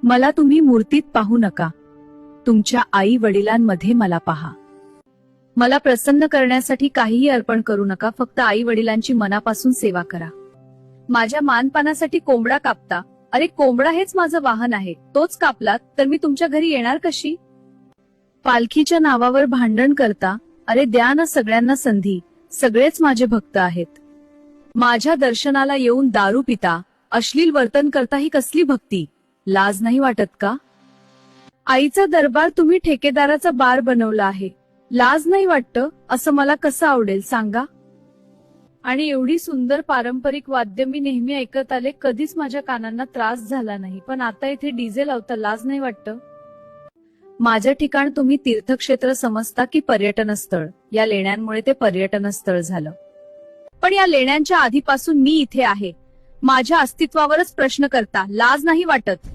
मला तुम्ही मूर्तीत पाहू नका, तुमच्या आई वडिलांमध्ये मला पहा. मला प्रसन्न करण्यासाठी काहीही अर्पण करू नका, फक्त आई वडिलांची मनापासून सेवा करा. माझ्या मानपानासाठी कोंबडा कापता, अरे कोंबडा हेच माझं वाहन आहे, तोच कापलात तर मी तुमच्या घरी येणार कशी? पालखीच्या नावावर भांडण करता, अरे द्या ना सगळ्यांना संधी, सगळेच माझे भक्त आहेत. माझ्या दर्शनाला येऊन दारू पिता, अश्लील वर्तन करता, ही कसली भक्ती? लाज नाही वाटत का? आईचा दरबार तुम्ही ठेकेदाराचा बार बनवला आहे, लाज नाही वाटतं? असं मला कसं आवडेल सांगा? आणि एवढी सुंदर पारंपरिक वाद्य मी नेहमी ऐकत आले, कधीच माझ्या कानांना त्रास झाला नाही, पण आता इथे डीजे लावता, लाज नाही वाटतं? माझ्या ठिकाण तुम्ही तीर्थक्षेत्र समजता की पर्यटन स्थळ? या लेण्यांमुळे ते पर्यटन स्थळ झालं, पण या लेण्यांच्या आधीपासून मी इथे आहे. माझ्या अस्तित्वावरच प्रश्न करता, लाज नाही वाटत?